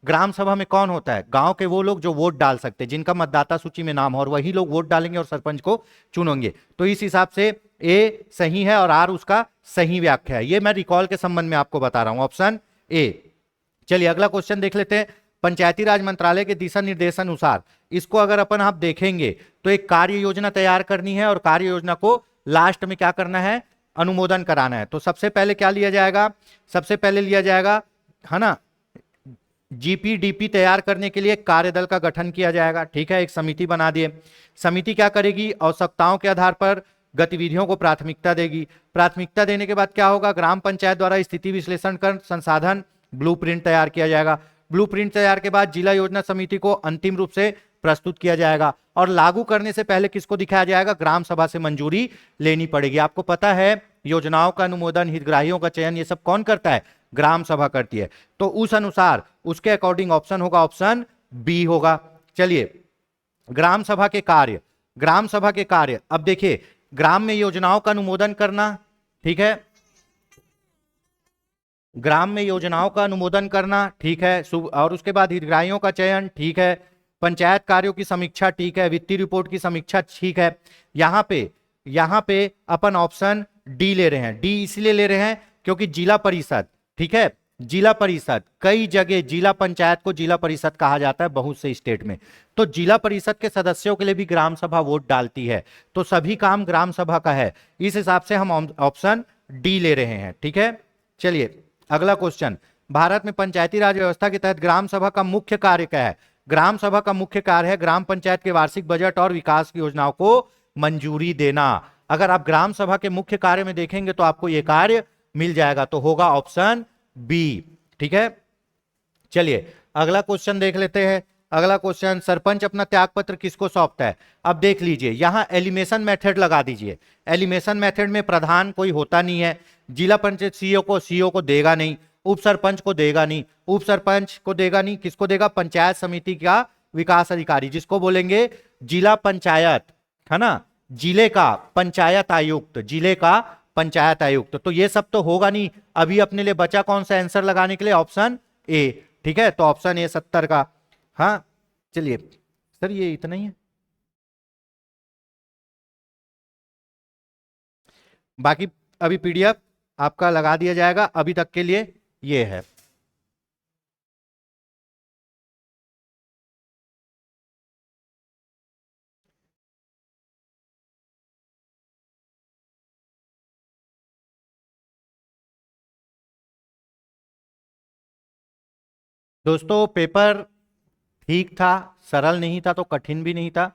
ग्राम सभा में कौन होता है, गांव के वो लोग जो वोट डाल सकते हैं, जिनका मतदाता सूची में नाम हो, और वही लोग वोट डालेंगे और सरपंच को चुनेंगे। तो इस हिसाब से ए सही है और आर उसका सही व्याख्या है। ये मैं रिकॉल के संबंध में आपको बता रहा हूं, ऑप्शन ए। चलिए अगला क्वेश्चन देख लेते हैं। पंचायती राज मंत्रालय के दिशा निर्देशानुसार, इसको अगर अपन आप देखेंगे तो एक कार्य योजना तैयार करनी है और कार्य योजना को लास्ट में क्या करना है, अनुमोदन कराना है। तो सबसे पहले क्या लिया जाएगा, सबसे पहले लिया जाएगा, है ना, जीपीडीपी तैयार करने के लिए कार्यदल का गठन किया जाएगा, ठीक है। एक समिति बना दिए। समिति क्या करेगी, आवश्यकताओं के आधार पर गतिविधियों को प्राथमिकता देगी। प्राथमिकता देने के बाद क्या होगा, ग्राम पंचायत द्वारा स्थिति विश्लेषण कर संसाधन ब्लूप्रिंट तैयार किया जाएगा। ब्लूप्रिंट तैयार के बाद जिला योजना समिति को अंतिम रूप से प्रस्तुत किया जाएगा और लागू करने से पहले किसको दिखाया जाएगा, ग्राम सभा से मंजूरी लेनी पड़ेगी। आपको पता है योजनाओं का अनुमोदन, हितग्राहियों का चयन, ये सब कौन करता है, ग्राम सभा करती है। तो उस अनुसार उसके अकॉर्डिंग ऑप्शन होगा, ऑप्शन बी होगा। चलिए ग्राम सभा के कार्य, ग्राम सभा के कार्य, अब देखिए ग्राम में योजनाओं का अनुमोदन करना, ठीक है, ग्राम में योजनाओं का अनुमोदन करना, ठीक है, और उसके बाद हितग्राहियों का चयन, ठीक है, पंचायत कार्यों की समीक्षा ठीक है, वित्तीय रिपोर्ट की समीक्षा ठीक है। यहां पे अपन ऑप्शन डी ले रहे हैं। डी इसलिए ले रहे हैं क्योंकि जिला परिषद, ठीक है, जिला परिषद कई जगह जिला पंचायत को जिला परिषद कहा जाता है बहुत से स्टेट में, तो जिला परिषद के सदस्यों के लिए भी ग्राम सभा वोट डालती है, तो सभी काम ग्राम सभा का है। इस हिसाब से हम ऑप्शन डी ले रहे हैं, ठीक है। चलिए अगला क्वेश्चन, भारत में पंचायती राज व्यवस्था के तहत ग्राम सभा का मुख्य कार्य क्या है? ग्राम सभा का मुख्य कार्य है ग्राम पंचायत के वार्षिक बजट और विकास की योजनाओं को मंजूरी देना। अगर आप ग्राम सभा के मुख्य कार्य में देखेंगे तो आपको यह कार्य मिल जाएगा, तो होगा ऑप्शन बी, ठीक है। चलिए अगला क्वेश्चन देख लेते हैं। अगला क्वेश्चन, सरपंच अपना त्याग पत्र किसको सौंपता है? अब देख लीजिए यहां एलिमिनेशन मेथड लगा दीजिए। एलिमिनेशन मेथड में प्रधान कोई होता नहीं है, जिला पंचायत सीईओ को देगा नहीं, उप सरपंच को देगा नहीं, उप सरपंच को देगा नहीं, किसको देगा? पंचायत समिति का विकास अधिकारी, जिसको बोलेंगे जिला पंचायत, है ना, जिले का पंचायत आयुक्त, जिले का पंचायत आयुक्त। तो ये सब तो होगा नहीं। अभी अपने लिए बचा कौन सा आंसर लगाने के लिए? ऑप्शन ए, ठीक है। तो ऑप्शन ए 70 का। हाँ चलिए सर ये इतना ही है, बाकी अभी पीडीएफ आपका लगा दिया जाएगा, अभी तक के लिए ये है। दोस्तों पेपर ठीक था, सरल नहीं था तो कठिन भी नहीं था,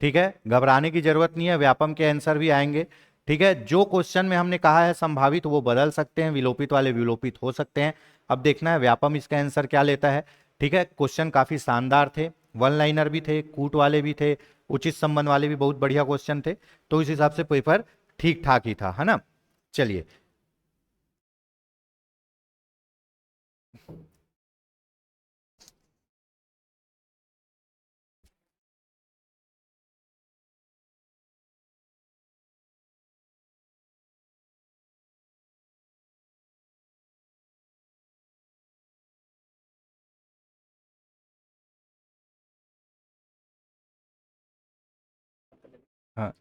ठीक है, घबराने की जरूरत नहीं है, व्यापम के आंसर भी आएंगे, ठीक है। जो क्वेश्चन में हमने कहा है संभावित वो बदल सकते हैं, विलोपित वाले विलोपित हो सकते हैं। अब देखना है व्यापम इसका आंसर क्या लेता है, ठीक है। क्वेश्चन काफी शानदार थे, वन लाइनर भी थे, कूट वाले भी थे, उचित संबंध वाले भी बहुत बढ़िया क्वेश्चन थे, तो इस हिसाब से पेपर ठीक ठाक ही था, है ना। चलिए हाँ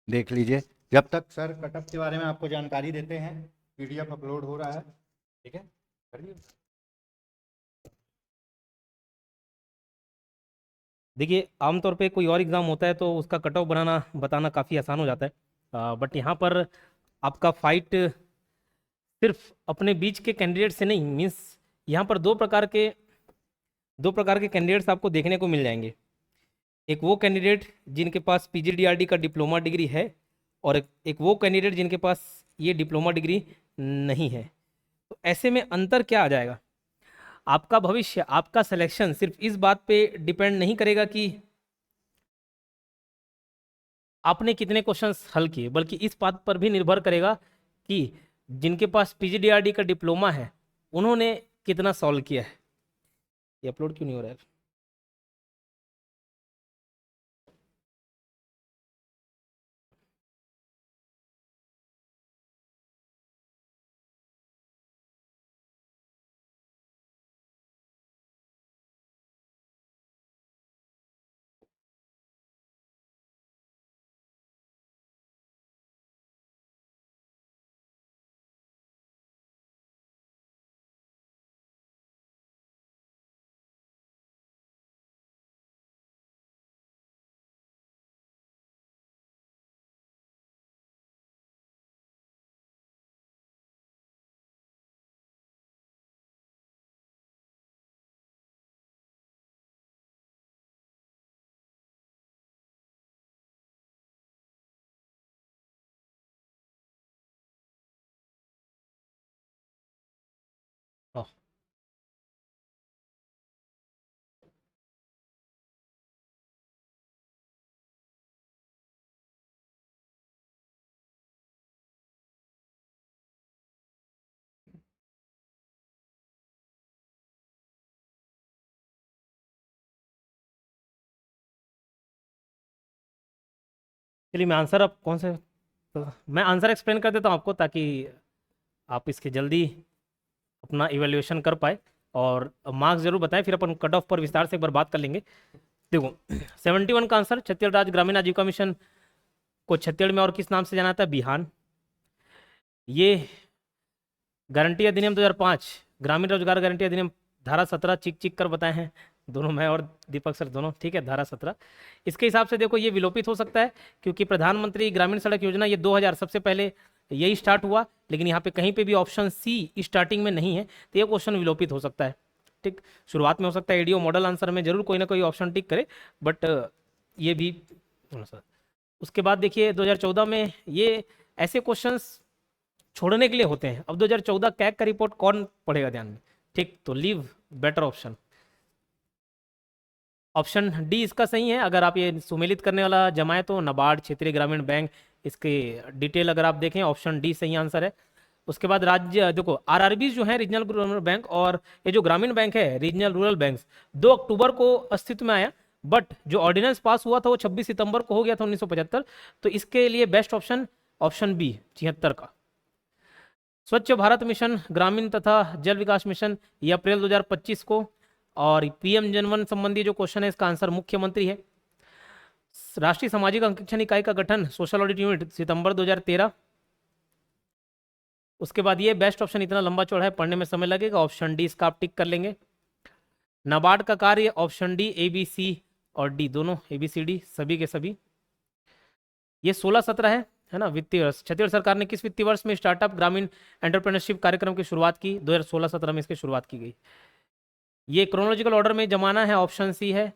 देख लीजिए, जब तक सर कटअप के बारे में आपको जानकारी देते हैं, पीडीएफ अपलोड हो रहा है, ठीक है, करिए। देखिए आमतौर पे कोई और एग्ज़ाम होता है तो उसका कट ऑफ बनाना बताना काफ़ी आसान हो जाता है, बट यहाँ पर आपका फाइट सिर्फ अपने बीच के कैंडिडेट से नहीं, मीन्स यहाँ पर दो प्रकार के कैंडिडेट्स आपको देखने को मिल जाएंगे। एक वो कैंडिडेट जिनके पास पीजीडीआरडी का डिप्लोमा डिग्री है, और एक वो कैंडिडेट जिनके पास ये डिप्लोमा डिग्री नहीं है। तो ऐसे में अंतर क्या आ जाएगा? आपका भविष्य, आपका सिलेक्शन सिर्फ इस बात पे डिपेंड नहीं करेगा कि आपने कितने क्वेश्चंस हल किए, बल्कि इस बात पर भी निर्भर करेगा कि जिनके पास पीजीडीआरडी का डिप्लोमा है उन्होंने कितना सॉल्व किया है। ये अपलोड क्यों नहीं हो रहा है? हाँ, चलिए मैं आंसर, अब कौन से, तो मैं आंसर एक्सप्लेन कर देता हूँ आपको, ताकि आप इसके जल्दी अपना इवैल्यूएशन कर पाए और मार्क्स जरूर बताएं, फिर अपन कट ऑफ पर विस्तार से एक बार बात कर लेंगे। देखो 71 का आंसर, छत्तीसगढ़ राज्य ग्रामीण आजीविका मिशन को छत्तीसगढ़ में और किस नाम से जाना जाता है? बिहान। ये गारंटी अधिनियम 2005, ग्रामीण रोजगार गारंटी अधिनियम धारा 17 चिक चिक कर बताए हैं दोनों, मैं और दीपक सर दोनों, ठीक है, धारा 17। इसके हिसाब से देखो ये विलोपित हो सकता है, क्योंकि प्रधानमंत्री ग्रामीण सड़क योजना ये 2000 सबसे पहले यही स्टार्ट हुआ, लेकिन यहाँ पे कहीं पे भी ऑप्शन सी स्टार्टिंग में नहीं है, तो ये क्वेश्चन विलोपित हो सकता है। ठीक, शुरुआत में हो सकता है एडीओ मॉडल आंसर में जरूर कोई ना कोई ऑप्शन टिक करे, बट ये भी सर। उसके बाद देखिए 2014 में ये ऐसे क्वेश्चंस छोड़ने के लिए होते हैं। अब 2014 कैग का रिपोर्ट कौन पढ़ेगा ध्यान में? ठीक, तो leave better option, option D इसका सही है। अगर आप ये सुमेलित करने वाला जमाए तो नाबार्ड, क्षेत्रीय ग्रामीण बैंक, इसके डिटेल अगर आप देखें ऑप्शन डी सही आंसर है। उसके बाद राज्य देखो आरआरबी जो है रीजनल रूरल बैंक, और ये जो ग्रामीण बैंक है रीजनल रूरल बैंक 2 अक्टूबर को अस्तित्व में आया, बट जो ऑर्डिनेंस पास हुआ था वो 26 सितंबर को हो गया था 1975। तो इसके लिए बेस्ट ऑप्शन ऑप्शन बी 76 का। स्वच्छ भारत मिशन ग्रामीण तथा जल विकास मिशन ये अप्रैल 2025 को, और पीएम जनवन संबंधी जो क्वेश्चन है इसका आंसर मुख्यमंत्री है। राष्ट्रीय सामाजिक अंकेक्षण इकाई का गठन सोशल ऑडिट यूनिट सितंबर 2013। उसके बाद ये बेस्ट ऑप्शन इतना लंबा चौड़ा है पढ़ने में समय लगेगा, ऑप्शन डी इसका आप टिक कर लेंगे। नाबार्ड का कार्य option D, A B C और डी दोनों, ए बी सी डी सभी के सभी। ये 16-17 है ना वित्तीय वर्ष। छत्तीसगढ़ सरकार ने किस वित्तीय वर्ष में स्टार्टअप ग्रामीण एंटरप्रेन्योरशिप कार्यक्रम की शुरुआत की? 2016-17 में इसकी शुरुआत की गई। ये क्रोनोलॉजिकल ऑर्डर में जमाना है, ऑप्शन सी है।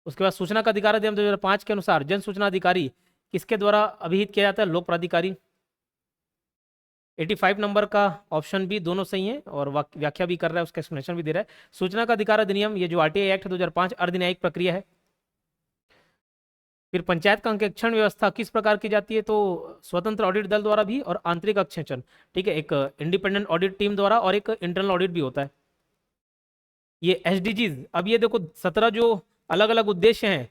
उसके बाद सूचना का अधिकार अधिनियम 2005 के अनुसार जन सूचना अधिकारी किसके द्वारा अभिहित किया जाता है? लोक प्राधिकारी। 85 नंबर का ऑप्शन बी दोनों सही है, और व्याख्या भी कर रहा है, उसका एक्सप्लेनेशन भी दे रहा है। सूचना का अधिकार अधिनियम ये जो आरटीआई एक्ट 2005 अर्धन्यायिक प्रक्रिया है। फिर पंचायत का अंकेक्षण व्यवस्था किस प्रकार की जाती है? तो स्वतंत्र ऑडिट दल द्वारा भी और आंतरिक अंकेक्षण, ठीक है, एक इंडिपेंडेंट ऑडिट टीम द्वारा और एक इंटरनल ऑडिट भी होता है। ये एसडीजीज, अब ये देखो 17 जो अलग अलग उद्देश्य हैं,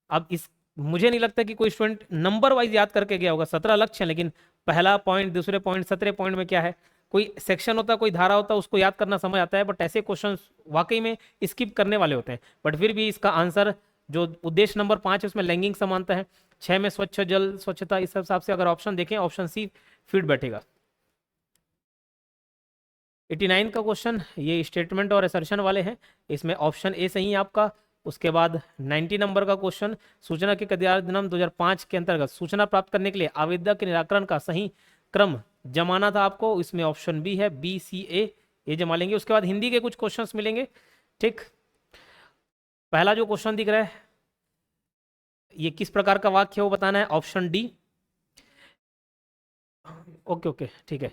अब इस मुझे नहीं लगता कि कोई स्टूडेंट नंबर वाइज याद करके गया होगा। 17 लक्ष्य हैं, लेकिन पहला पॉइंट, दूसरे पॉइंट, 17 पॉइंट में क्या है, कोई सेक्शन होता, कोई धारा होता, उसको याद करना समझ आता है, बट ऐसे क्वेश्चन वाकई में स्किप करने वाले होते हैं। बट फिर भी इसका आंसर जो उद्देश्य नंबर 5 है उसमें लैंगिक समानता है, 6 में स्वच्छ जल स्वच्छता, इस हिसाब से अगर ऑप्शन देखें ऑप्शन सी फिट बैठेगा। 89 का क्वेश्चन ये स्टेटमेंट और असर्शन वाले हैं, इसमें ऑप्शन ए सही है आपका। उसके बाद 90 नंबर का क्वेश्चन सूचना के अधिकार अधिनियम 2005 के अंतर्गत सूचना प्राप्त करने के लिए आवेदन के निराकरण का सही क्रम जमाना था आपको, इसमें ऑप्शन बी है, बी सी ए, ये जमा लेंगे। उसके बाद हिंदी के कुछ क्वेश्चंस मिलेंगे। ठीक, पहला जो क्वेश्चन दिख रहा है ये किस प्रकार का वाक्य है वो बताना है, ऑप्शन डी। ओके ओके ठीक है।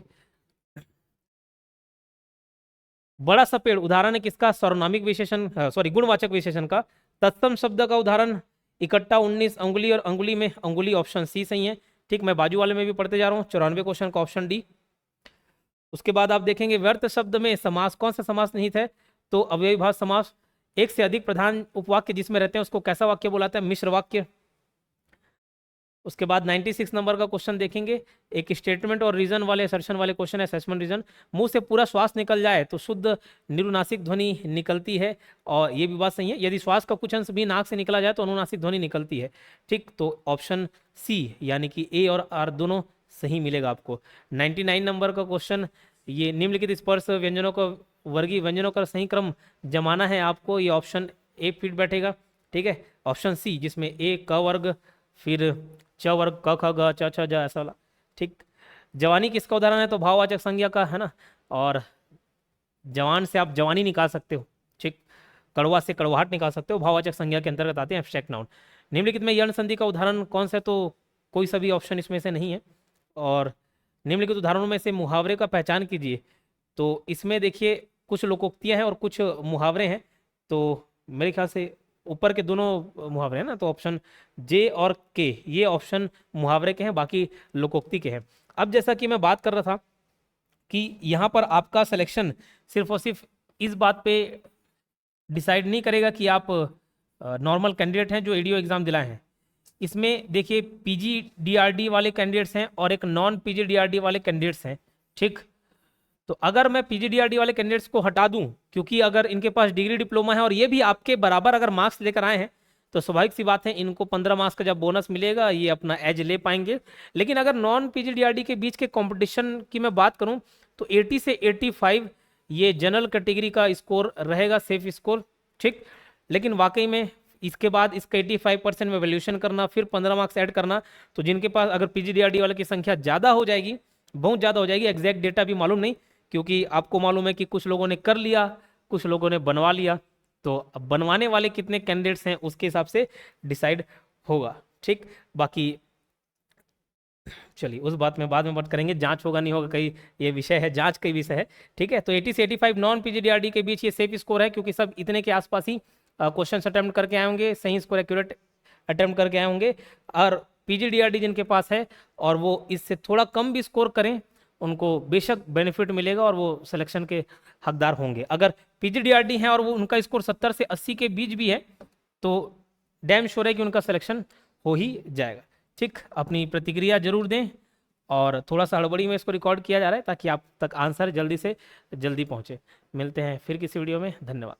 बड़ा सा पेड़ उदाहरण है किसका? सर्वनामिक विशेषण, सॉरी गुणवाचक विशेषण का। तत्सम शब्द का उदाहरण इकट्ठा 19 अंगुली और अंगुली में अंगुली, ऑप्शन सी सही है। ठीक, मैं बाजू वाले में भी पढ़ते जा रहा हूँ, 94 क्वेश्चन का ऑप्शन डी। उसके बाद आप देखेंगे व्यर्थ शब्द में समास, कौन सा समास निहित है? तो अव्ययीभाव समास। एक से अधिक प्रधान उपवाक्य जिसमें रहते हैं उसको कैसा वाक्य बुलाते हैं? मिश्र वाक्य। उसके बाद 96 नंबर का क्वेश्चन देखेंगे, एक स्टेटमेंट और रीजन वाले असर्शन वाले क्वेश्चन है, असेसमेंट रीजन। मुंह से पूरा श्वास निकल जाए तो शुद्ध निरुनासिक ध्वनि निकलती है, और ये भी बात सही है। यदि श्वास का कुछ अंश भी नाक से निकला जाए तो अनुनासिक ध्वनि निकलती है। ठीक, तो ऑप्शन सी यानी कि ए और आर दोनों सही मिलेगा आपको। 99 नंबर का क्वेश्चन ये निम्नलिखित स्पर्श व्यंजनों का वर्गीय व्यंजनों का सही क्रम जमाना है आपको, ये ऑप्शन ए फिट बैठेगा। ठीक है, ऑप्शन सी जिसमें ए क वर्ग, फिर च वर्ग, क ख ग च छ ज ऐसा वाला। ठीक, जवानी किसका उदाहरण है? तो भाववाचक संज्ञा का है ना, और जवान से आप जवानी निकाल सकते हो। ठीक, कड़वा से कड़वाहट निकाल सकते हो, भाववाचक संज्ञा के अंतर्गत आते हैं एब्स्ट्रैक्ट नाउन। निम्नलिखित में यर्ण संधि का उदाहरण कौन सा है? तो कोई सा भी ऑप्शन इसमें से नहीं है। और निम्नलिखित उदाहरणों में से मुहावरे का पहचान कीजिए, तो इसमें देखिए कुछ लोकोक्तियां हैं और कुछ मुहावरे हैं, तो मेरे ख्याल से ऊपर के दोनों मुहावरे हैं ना, तो ऑप्शन जे और के ये ऑप्शन मुहावरे के हैं, बाकी लोकोक्ति के हैं। अब जैसा कि मैं बात कर रहा था कि यहाँ पर आपका सिलेक्शन सिर्फ और सिर्फ इस बात पे डिसाइड नहीं करेगा कि आप नॉर्मल कैंडिडेट हैं जो एडीओ एग्जाम दिलाए हैं। इसमें देखिए पीजी डीआरडी वाले कैंडिडेट्स हैं और एक नॉन पीजी डीआरडी वाले कैंडिडेट्स हैं। ठीक, तो अगर मैं पीजीडीआरडी वाले कैंडिडेट्स को हटा दूं, क्योंकि अगर इनके पास डिग्री डिप्लोमा है और ये भी आपके बराबर अगर मार्क्स लेकर आए हैं, तो स्वाभाविक सी बात है इनको 15 मार्क्स का जब बोनस मिलेगा ये अपना एज ले पाएंगे। लेकिन अगर नॉन पीजीडीआरडी के बीच के कंपटीशन की मैं बात करूं तो 80 से 85 ये जनरल कैटेगरी का स्कोर रहेगा, सेफ स्कोर, ठीक। लेकिन वाकई में इसके बाद इसका 85% में वैल्यूएशन करना, फिर 15 मार्क्स ऐड करना, तो जिनके पास अगर पीजीडीआरडी वाले की संख्या ज़्यादा हो जाएगी, बहुत ज़्यादा हो जाएगी, एग्जैक्ट डेटा भी मालूम नहीं, क्योंकि आपको मालूम है कि कुछ लोगों ने कर लिया, कुछ लोगों ने बनवा लिया, तो अब बनवाने वाले कितने कैंडिडेट्स हैं उसके हिसाब से डिसाइड होगा, ठीक। बाकी चलिए उस बात में बाद में बात करेंगे, जांच होगा नहीं होगा, कई ये विषय है, जांच का विषय है, ठीक है। तो 80 से 85 नॉन पीजीडीआरडी के बीच ये सेफ स्कोर है, क्योंकि सब इतने के आसपास ही क्वेश्चन अटेम्प्ट करके आए होंगे, सही स्कोर एक्यूरेट अटेम्प्ट करके आए होंगे। और पीजीडीआरडी जिनके पास है और वो इससे थोड़ा कम भी स्कोर करें, उनको बेशक बेनिफिट मिलेगा और वो सिलेक्शन के हकदार होंगे। अगर पीजीडीआरडी हैं और वो उनका स्कोर 70 से 80 के बीच भी है, तो डैम श्योर है कि उनका सिलेक्शन हो ही जाएगा, ठीक। अपनी प्रतिक्रिया जरूर दें, और थोड़ा सा हड़बड़ी में इसको रिकॉर्ड किया जा रहा है ताकि आप तक आंसर जल्दी से जल्दी पहुंचे। मिलते हैं फिर किसी वीडियो में, धन्यवाद।